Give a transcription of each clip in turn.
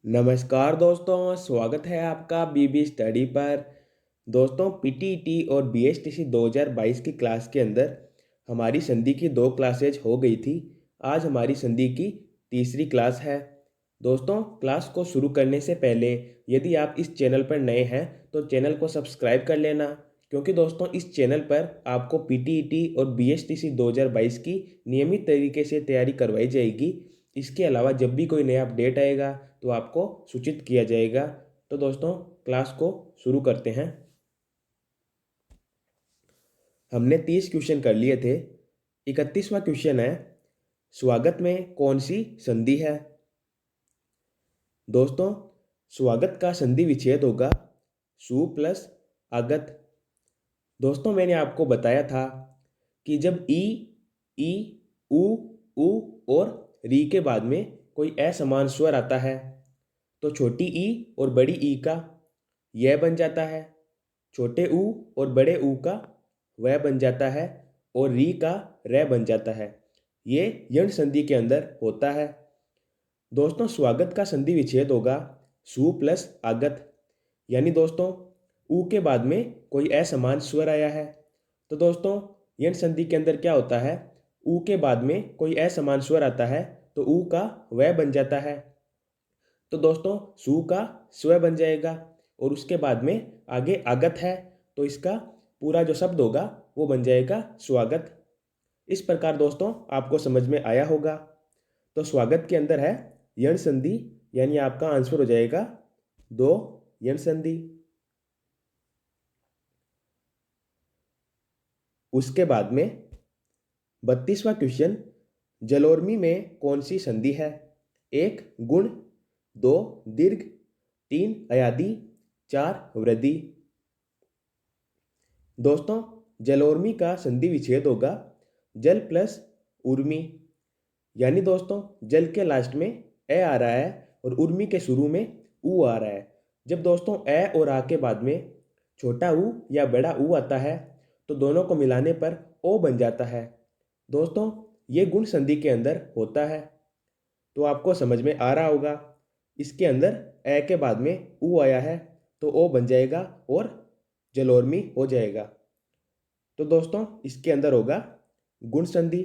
नमस्कार दोस्तों, स्वागत है आपका बीबी स्टडी पर। दोस्तों, पीटीईटी और बीएसटीसी 2022 की क्लास के अंदर हमारी संधि की 2 क्लासेज हो गई थी। आज हमारी संधि की तीसरी क्लास है। दोस्तों, क्लास को शुरू करने से पहले यदि आप इस चैनल पर नए हैं तो चैनल को सब्सक्राइब कर लेना, क्योंकि दोस्तों इस चैनल पर आपको पीटीईटी और बीएसटीसी 2022 की नियमित तरीके से तैयारी करवाई जाएगी। इसके अलावा जब भी कोई नया अपडेट आएगा तो आपको सूचित किया जाएगा। तो दोस्तों, क्लास को शुरू करते हैं। हमने 30 क्वेश्चन कर लिए थे। 31वां क्वेश्चन है, स्वागत में कौन सी संधि है। दोस्तों, स्वागत का संधि विच्छेद होगा सु प्लस आगत। दोस्तों, मैंने आपको बताया था कि जब ई, उ, उ और री के बाद में कोई असमान स्वर आता है तो छोटी ई और बड़ी ई का यह बन जाता है, छोटे ऊ और बड़े ऊ का वह बन जाता है और री का रे बन जाता है। ये यण संधि के अंदर होता है। दोस्तों, स्वागत का संधि विच्छेद होगा सु प्लस आगत। यानी दोस्तों, ऊ के बाद में कोई असमान स्वर आया है तो दोस्तों यण संधि के अंदर क्या होता है, ऊ के बाद में कोई असमान स्वर आता है तो ऊ का वह बन जाता है। तो दोस्तों सु का स्व बन जाएगा और उसके बाद में आगे आगत है तो इसका पूरा जो शब्द होगा वो बन जाएगा स्वागत। इस प्रकार दोस्तों आपको समझ में आया होगा। तो स्वागत के अंदर है यण संधि, यानी आपका आंसर हो जाएगा 2 यण संधि। उसके बाद में 32वां क्वेश्चन, जलोर्मी में कौन सी संधि है। 1 गुण, 2 दीर्घ, 3 अयादी, 4 वृद्धि। दोस्तों, जलोर्मी का संधि विच्छेद होगा जल प्लस उर्मी। यानी दोस्तों जल के लास्ट में ए आ रहा है और उर्मी के शुरू में ऊ आ रहा है। जब दोस्तों ए और आ के बाद में छोटा ऊ या बड़ा ऊ आता है तो दोनों को मिलाने पर ओ बन जाता है। दोस्तों, ये गुण संधि के अंदर होता है, तो आपको समझ में आ रहा होगा। इसके अंदर ए के बाद में ऊ आया है तो ओ बन जाएगा और जलोर्मी हो जाएगा। तो दोस्तों इसके अंदर होगा गुण संधि,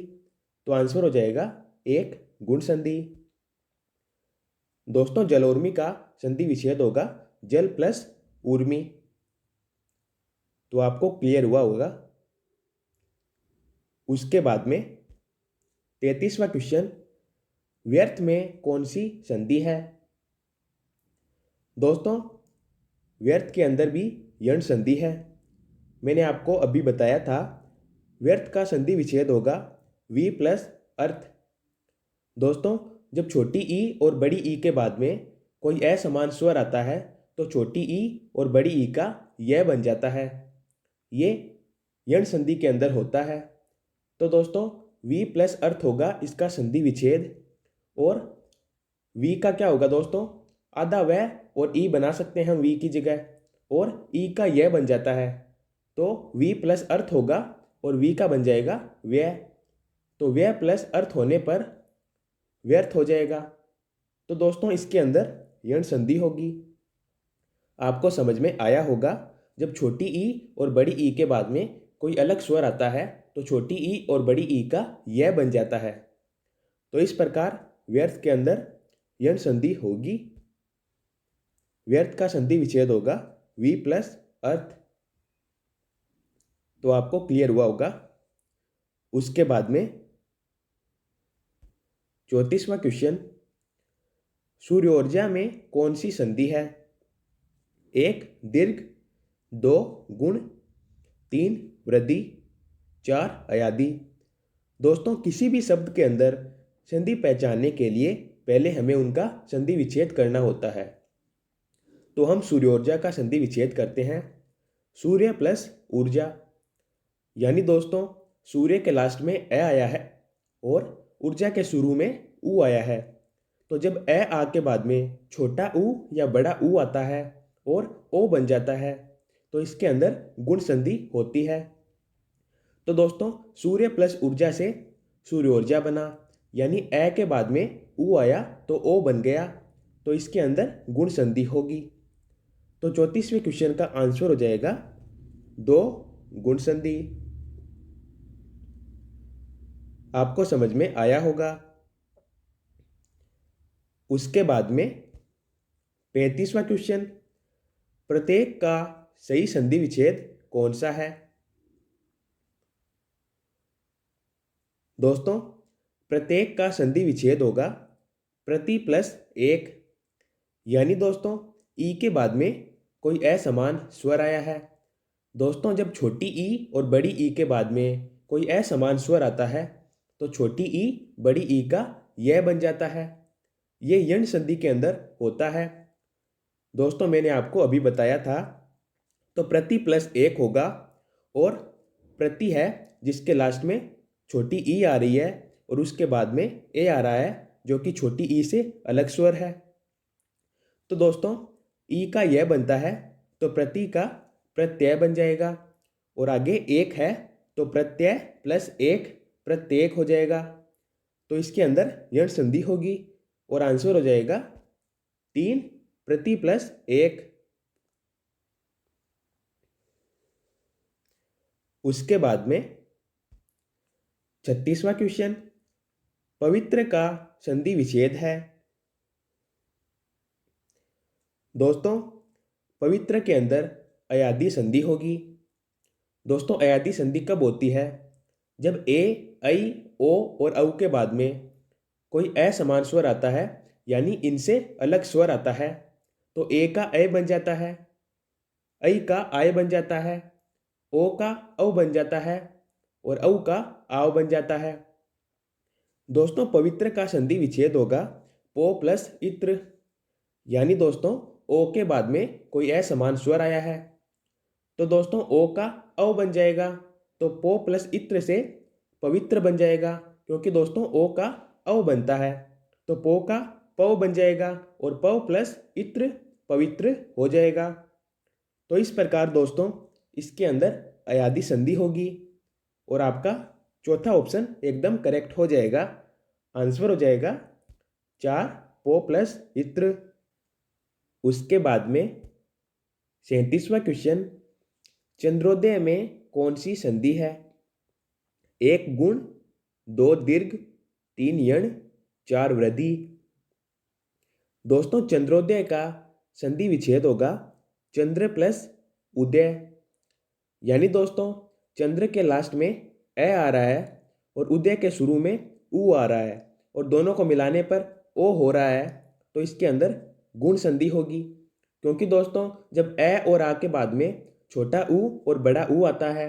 तो आंसर हो जाएगा 1 गुण संधि। दोस्तों, जलोर्मी का संधि विच्छेद होगा जल प्लस उर्मी। तो आपको क्लियर हुआ होगा। उसके बाद में 33वां क्वेश्चन, व्यर्थ में कौन सी संधि है। दोस्तों, व्यर्थ के अंदर भी यण संधि है। मैंने आपको अभी बताया था व्यर्थ का संधि विच्छेद होगा वी प्लस अर्थ। दोस्तों, जब छोटी ई और बड़ी ई के बाद में कोई असमान स्वर आता है तो छोटी ई और बड़ी ई का यह बन जाता है। ये यण संधि के अंदर होता है। तो दोस्तों वी प्लस अर्थ होगा इसका संधि विच्छेद, और वी का क्या होगा दोस्तों, आधा वह और ई बना सकते हैं वी की जगह, और ई का यह बन जाता है तो वी प्लस अर्थ होगा और वी का बन जाएगा व्यय। तो व्यय प्लस अर्थ होने पर व्यर्थ हो जाएगा। तो दोस्तों इसके अंदर यण संधि होगी। आपको समझ में आया होगा। जब छोटी ई और बड़ी ई के बाद में कोई अलग स्वर आता है तो छोटी ई और बड़ी ई का यह बन जाता है। तो इस प्रकार व्यर्थ के अंदर यण संधि होगी। व्यर्थ का संधि विच्छेद होगा वी प्लस अर्थ। तो आपको क्लियर हुआ होगा। उसके बाद में 34वां क्वेश्चन, सूर्योर्जा में कौन सी संधि है। 1 दीर्घ, 2 गुण, 3 वृद्धि, 4 अयादी। दोस्तों, किसी भी शब्द के अंदर संधि पहचानने के लिए पहले हमें उनका संधि विच्छेद करना होता है। तो हम सूर्योर्जा का संधि विच्छेद करते हैं सूर्य प्लस ऊर्जा। यानी दोस्तों सूर्य के लास्ट में ए आया है और ऊर्जा के शुरू में ऊ आया है। तो जब ए आ के बाद में छोटा ऊ या बड़ा ऊ आता है और ओ बन जाता है तो इसके अंदर गुण संधि होती है। तो दोस्तों सूर्य प्लस ऊर्जा से सूर्योर्जा बना, यानी ए के बाद में ऊ आया तो ओ बन गया। तो इसके अंदर गुण संधि होगी। तो 34वें क्वेश्चन का आंसर हो जाएगा 2 गुण संधि। आपको समझ में आया होगा। उसके बाद में 35वां क्वेश्चन, प्रत्येक का सही संधि विच्छेद कौन सा है? दोस्तों, प्रत्येक का संधि विच्छेद होगा प्रति प्लस एक। यानी दोस्तों, ई के बाद में कोई असमान स्वर आया है। दोस्तों, जब छोटी ई और बड़ी ई के बाद में कोई असमान स्वर आता है तो छोटी ई बड़ी ई का यह बन जाता है। ये यण संधि के अंदर होता है। दोस्तों, मैंने आपको अभी बताया था। तो प्रति प्लस एक होगा और प्रति है जिसके लास्ट में छोटी ई आ रही है और उसके बाद में ए आ रहा है जो कि छोटी ई से अलग स्वर है। तो दोस्तों, ई का यह बनता है तो प्रति का प्रत्यय बन जाएगा और आगे एक है तो प्रत्यय प्लस एक प्रत्येक हो जाएगा। तो इसके अंदर यण संधि होगी और आंसर हो जाएगा 3 प्रति प्लस एक। उसके बाद में 36वां क्वेश्चन, पवित्र का संधि विच्छेद है। दोस्तों, पवित्र के अंदर अयादी संधि होगी। दोस्तों, अयादी संधि कब होती है? जब ए, ऐ, ओ और औ के बाद में कोई असमान स्वर आता है, यानी इनसे अलग स्वर आता है। तो ए का ए बन जाता है, ऐ का आय बन जाता है, ओ का औ बन जाता है और औ का आव बन जाता है। दोस्तों, पवित्र का संधि विच्छेद होगा पो प्लस इत्र। यानी दोस्तों, ओ के बाद में कोई असमान स्वर आया है तो दोस्तों ओ का औ बन जाएगा। तो पो प्लस इत्र से पवित्र बन जाएगा क्योंकि दोस्तों ओ का औ बनता है। तो पो का पौ बन जाएगा और पौ प्लस इत्र पवित्र हो जाएगा। तो इस प्रकार दोस्तों इसके अंदर अयादी संधि होगी और आपका चौथा ऑप्शन एकदम करेक्ट हो जाएगा। आंसर हो जाएगा 4 पो प्लस इत्र। उसके बाद में 37वां क्वेश्चन, चंद्रोदय में कौन सी संधि है? 1 गुण, 2 दीर्घ, 3 यण, 4 वृद्धि। दोस्तों, चंद्रोदय का संधि विच्छेद होगा चंद्र प्लस उदय। यानी दोस्तों, चंद्र के लास्ट में ए आ रहा है और उदय के शुरू में उ आ रहा है और दोनों को मिलाने पर ओ हो रहा है। तो इसके अंदर गुण संधि होगी क्योंकि दोस्तों जब ए और आ के बाद में छोटा ऊ और बड़ा ऊ आता है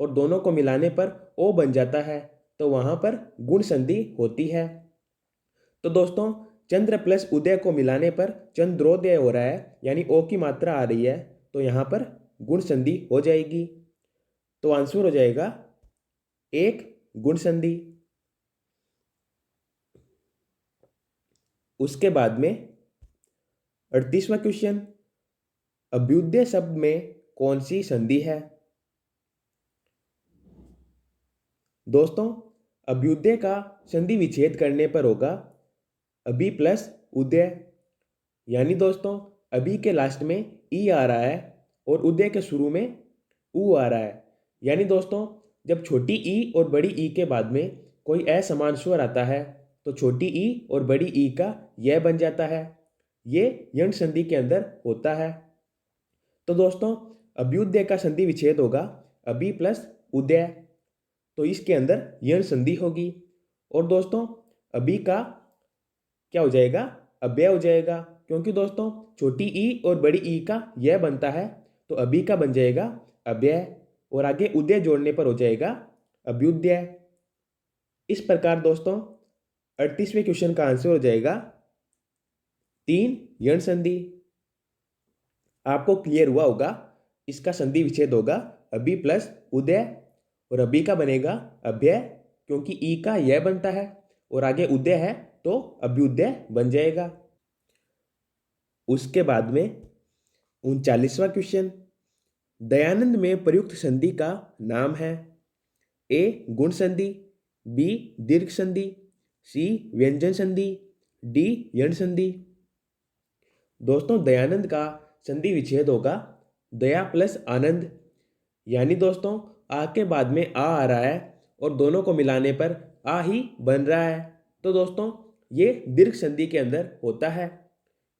और दोनों को मिलाने पर ओ बन जाता है तो वहाँ पर गुण संधि होती है। तो दोस्तों, चंद्र प्लस उदय को मिलाने पर चंद्रोदय हो रहा है यानी ओ की मात्रा आ रही है तो यहाँ पर गुण संधि हो जाएगी। तो आंसर हो जाएगा 1 गुण संधि। उसके बाद में 38वां क्वेश्चन, अभ्युदय शब्द में कौन सी संधि है? दोस्तों, अभ्युदय का संधि विच्छेद करने पर होगा अभि प्लस उदय। यानी दोस्तों अभि के लास्ट में ई आ रहा है और उदय के शुरू में उ आ रहा है। यानी दोस्तों जब छोटी ई और बड़ी ई के बाद में कोई असमान स्वर आता है तो छोटी ई और बड़ी ई का यह बन जाता है। ये यण संधि के अंदर होता है। तो दोस्तों अभ्युदय का संधि विच्छेद होगा अभि प्लस उदय। तो इसके अंदर यण संधि होगी और दोस्तों अभि का क्या हो जाएगा? अव्यय हो जाएगा क्योंकि दोस्तों छोटी ई और बड़ी ई का यह बनता है तो अभि का बन जाएगा अव्यय और आगे उदय जोड़ने पर हो जाएगा अभ्युदय। इस प्रकार दोस्तों 38वें क्वेश्चन का आंसर हो जाएगा 3 यण संधि। आपको क्लियर हुआ होगा। इसका संधि विच्छेद होगा अभि प्लस उदय और अभि का बनेगा अव्यय क्योंकि ई का यह बनता है और आगे उदय है तो अभ्युदय बन जाएगा। उसके बाद में 39वां क्वेश्चन, दयानंद में प्रयुक्त संधि का नाम है? ए गुण संधि, बी दीर्घ संधि, सी व्यंजन संधि, डी यण संधि। दोस्तों दयानंद का संधि विच्छेद होगा दया प्लस आनंद। यानी दोस्तों आ के बाद में आ रहा है और दोनों को मिलाने पर आ ही बन रहा है। तो दोस्तों ये दीर्घ संधि के अंदर होता है,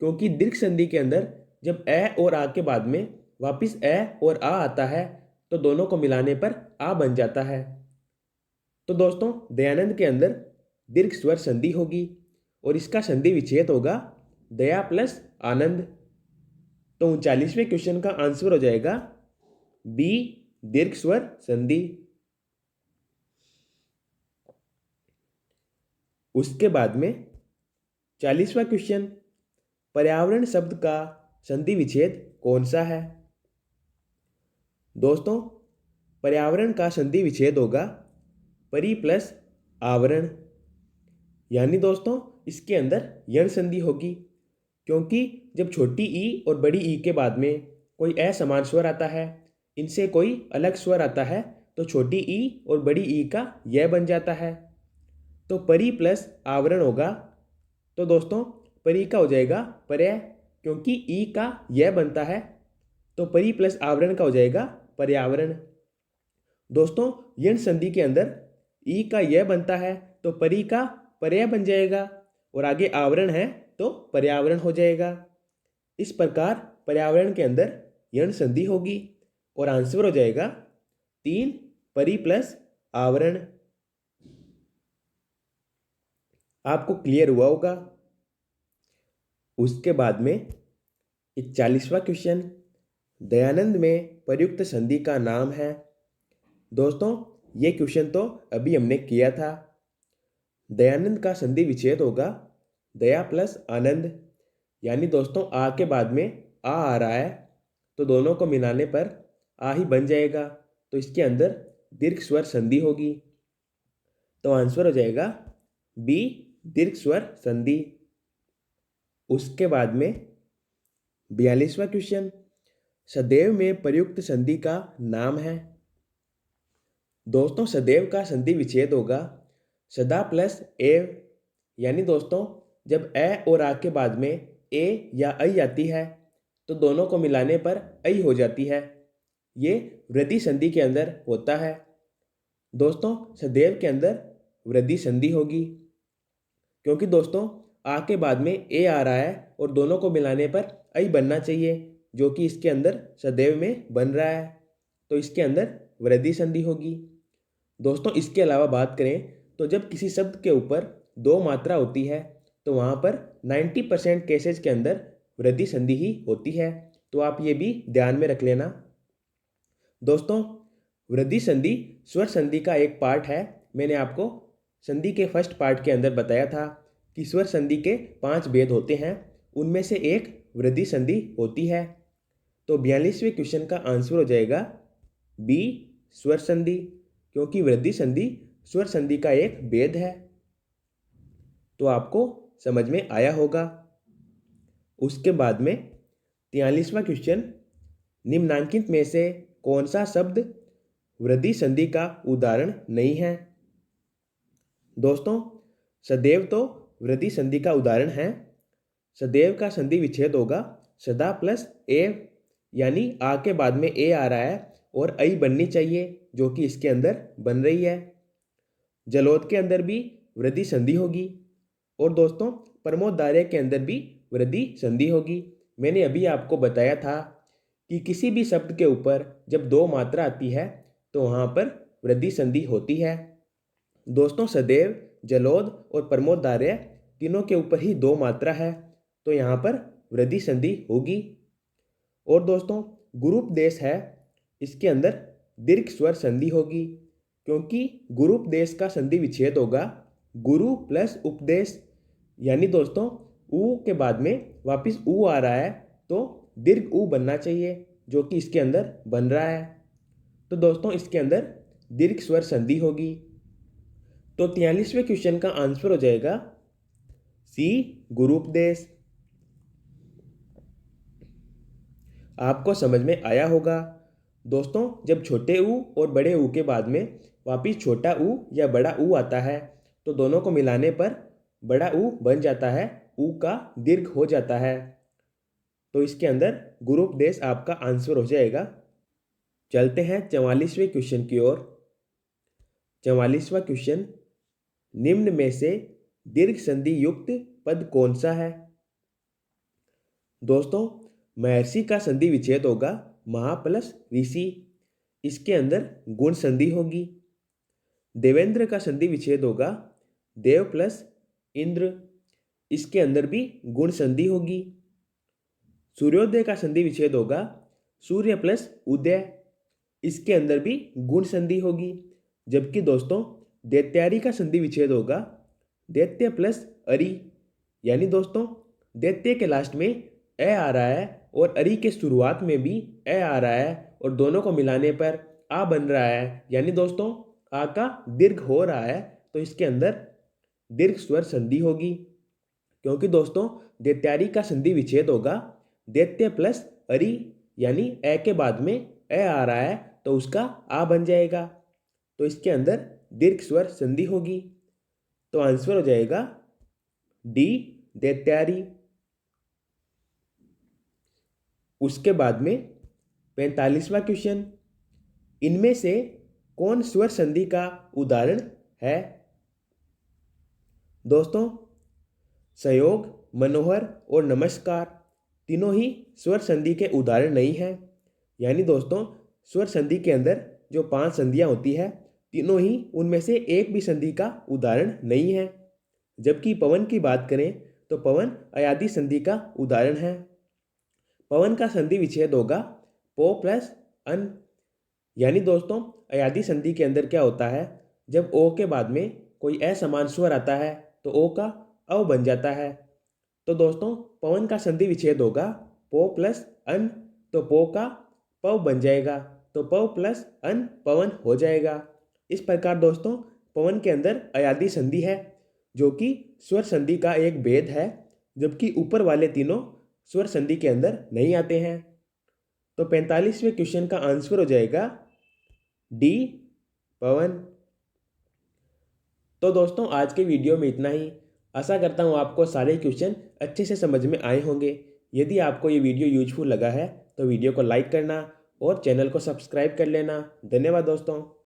क्योंकि दीर्घ संधि के अंदर जब ए और आ के बाद में वापिस ए और आ आता है तो दोनों को मिलाने पर आ बन जाता है। तो दोस्तों दयानंद के अंदर दीर्घ स्वर संधि होगी और इसका संधि विच्छेद होगा दया प्लस आनंद। तो 39वें क्वेश्चन का आंसर हो जाएगा बी, दीर्घ स्वर संधि। उसके बाद में 40वां क्वेश्चन, पर्यावरण शब्द का संधि विच्छेद कौन सा है? दोस्तों पर्यावरण का संधि विच्छेद होगा परि प्लस आवरण। यानी दोस्तों इसके अंदर यण संधि होगी, क्योंकि जब छोटी ई और बड़ी ई के बाद में कोई असमान स्वर आता है, इनसे कोई अलग स्वर आता है, तो छोटी ई और बड़ी ई का यह बन जाता है। तो परि प्लस आवरण होगा। तो दोस्तों परि का हो जाएगा पर्याय, क्योंकि ई का यह बनता है, तो परि प्लस आवरण का हो जाएगा पर्यावरण। दोस्तों यण संधि के अंदर ई का यह बनता है तो परि का पर्याय बन जाएगा और आगे आवरण है तो पर्यावरण हो जाएगा। इस प्रकार पर्यावरण के अंदर यण संधि होगी और आंसर हो जाएगा 3, परि प्लस आवरण। आपको क्लियर हुआ होगा। उसके बाद में 41वां क्वेश्चन, दयानंद में प्रयुक्त संधि का नाम है। दोस्तों ये क्वेश्चन तो अभी हमने किया था। दयानंद का संधि विच्छेद होगा दया प्लस आनंद। यानी दोस्तों आ के बाद में आ रहा है तो दोनों को मिलाने पर आ ही बन जाएगा, तो इसके अंदर दीर्घ स्वर संधि होगी। तो आंसर हो जाएगा बी, दीर्घ स्वर संधि। उसके बाद में 42वां क्वेश्चन, सदैव में प्रयुक्त संधि का नाम है। दोस्तों सदैव का संधि विच्छेद होगा सदा प्लस एव। यानी दोस्तों जब ए और आ के बाद में ए या ऐ आती है तो दोनों को मिलाने पर ऐ हो जाती है। ये वृद्धि संधि के अंदर होता है। दोस्तों सदैव के अंदर वृद्धि संधि होगी, क्योंकि दोस्तों आ के बाद में ए आ रहा है और दोनों को मिलाने पर ऐ बनना चाहिए, जो कि इसके अंदर सदैव में बन रहा है, तो इसके अंदर वृद्धि संधि होगी। दोस्तों इसके अलावा बात करें तो जब किसी शब्द के ऊपर दो मात्रा होती है तो वहाँ पर 90% केसेज के अंदर वृद्धि संधि ही होती है, तो आप ये भी ध्यान में रख लेना। दोस्तों वृद्धि संधि स्वर संधि का एक पार्ट है। मैंने आपको संधि के फर्स्ट पार्ट के अंदर बताया था कि स्वर संधि के 5 भेद होते हैं, उनमें से एक वृद्धि संधि होती है। तो 42वें क्वेश्चन का आंसर हो जाएगा बी, स्वर संधि, क्योंकि वृद्धि संधि स्वर संधि का एक भेद है। तो आपको समझ में आया होगा। उसके बाद में 43वां क्वेश्चन, निम्नांकित में से कौन सा शब्द वृद्धि संधि का उदाहरण नहीं है? दोस्तों सदैव तो वृद्धि संधि का उदाहरण है। सदैव का संधि विच्छेद होगा सदा प्लस एव। यानी आ के बाद में ए आ रहा है और ऐ बननी चाहिए, जो कि इसके अंदर बन रही है। जलोद के अंदर भी वृद्धि संधि होगी और दोस्तों प्रमोदार्य के अंदर भी वृद्धि संधि होगी। मैंने अभी आपको बताया था कि किसी भी शब्द के ऊपर जब दो मात्रा आती है तो वहाँ पर वृद्धि संधि होती है। दोस्तों सदैव, जलोद और प्रमोदार्य तीनों के ऊपर ही दो मात्रा है, तो यहाँ पर वृद्धि संधि होगी। और दोस्तों गुरूपदेश है, इसके अंदर दीर्घ स्वर संधि होगी, क्योंकि गुरूपदेश का संधि विच्छेद होगा गुरु प्लस उपदेश। यानी दोस्तों ऊ के बाद में वापिस ऊ आ रहा है तो दीर्घ ऊ बनना चाहिए, जो कि इसके अंदर बन रहा है। तो दोस्तों इसके अंदर दीर्घ स्वर संधि होगी। तो 43वें क्वेश्चन का आंसर हो जाएगा सी, गुरूपदेश। आपको समझ में आया होगा। दोस्तों जब छोटे ऊ और बड़े ऊ के बाद में वापिस छोटा ऊ या बड़ा ऊ आता है तो दोनों को मिलाने पर बड़ा ऊ बन जाता है, ऊ का दीर्घ हो जाता है। तो इसके अंदर गुरूपदेश आपका आंसर हो जाएगा। चलते हैं 44वें क्वेश्चन की ओर। 44वां क्वेश्चन, निम्न में से दीर्घ संधि युक्त पद कौन सा है? दोस्तों, महर्षि का संधि विच्छेद होगा महा प्लस ऋषि, इसके अंदर गुण संधि होगी। देवेंद्र का संधि विच्छेद होगा देव प्लस इंद्र, इसके अंदर भी गुण संधि होगी। सूर्योदय का संधि विच्छेद होगा सूर्य प्लस उदय, इसके अंदर भी गुण संधि होगी। जबकि दोस्तों दैत्यारी का संधि विच्छेद होगा दैत्य प्लस अरि, यानी दोस्तों दैत्य के लास्ट में ए आ रहा है और अरि के शुरुआत में भी ए आ रहा है और दोनों को मिलाने पर आ बन रहा है, यानी दोस्तों आ का दीर्घ हो रहा है, तो इसके अंदर दीर्घ स्वर संधि होगी। क्योंकि दोस्तों दैत्यारी का संधि विच्छेद होगा दैत्य प्लस अरि, यानी ए के बाद में ए आ रहा है तो उसका आ बन जाएगा, तो इसके अंदर दीर्घ स्वर संधि होगी। तो आंसर हो जाएगा डी दैत्यारी। उसके बाद में 45वां क्वेश्चन, इनमें से कौन स्वर संधि का उदाहरण है? दोस्तों सहयोग, मनोहर और नमस्कार तीनों ही स्वर संधि के उदाहरण नहीं हैं। यानी दोस्तों स्वर संधि के अंदर जो 5 संधियां होती है तीनों ही उनमें से एक भी संधि का उदाहरण नहीं है। जबकि पवन की बात करें तो पवन अयादि संधि का उदाहरण है। पवन का संधि विच्छेद होगा पो प्लस अन, यानी दोस्तों अयादि संधि के अंदर क्या होता है, जब ओ के बाद में कोई असमान स्वर आता है तो ओ का अव बन जाता है। तो दोस्तों पवन का संधि विच्छेद होगा पो प्लस अन, तो पो का पव बन जाएगा, तो पव प्लस अन पवन हो जाएगा। इस प्रकार दोस्तों पवन के अंदर अयादि संधि है जो कि स्वर संधि का एक भेद है, जबकि ऊपर वाले तीनों स्वर संधि के अंदर नहीं आते हैं। तो 45वें क्वेश्चन का आंसर हो जाएगा डी पवन। तो दोस्तों आज के वीडियो में इतना ही। आशा करता हूँ आपको सारे क्वेश्चन अच्छे से समझ में आए होंगे। यदि आपको ये वीडियो यूजफुल लगा है तो वीडियो को लाइक करना और चैनल को सब्सक्राइब कर लेना। धन्यवाद दोस्तों।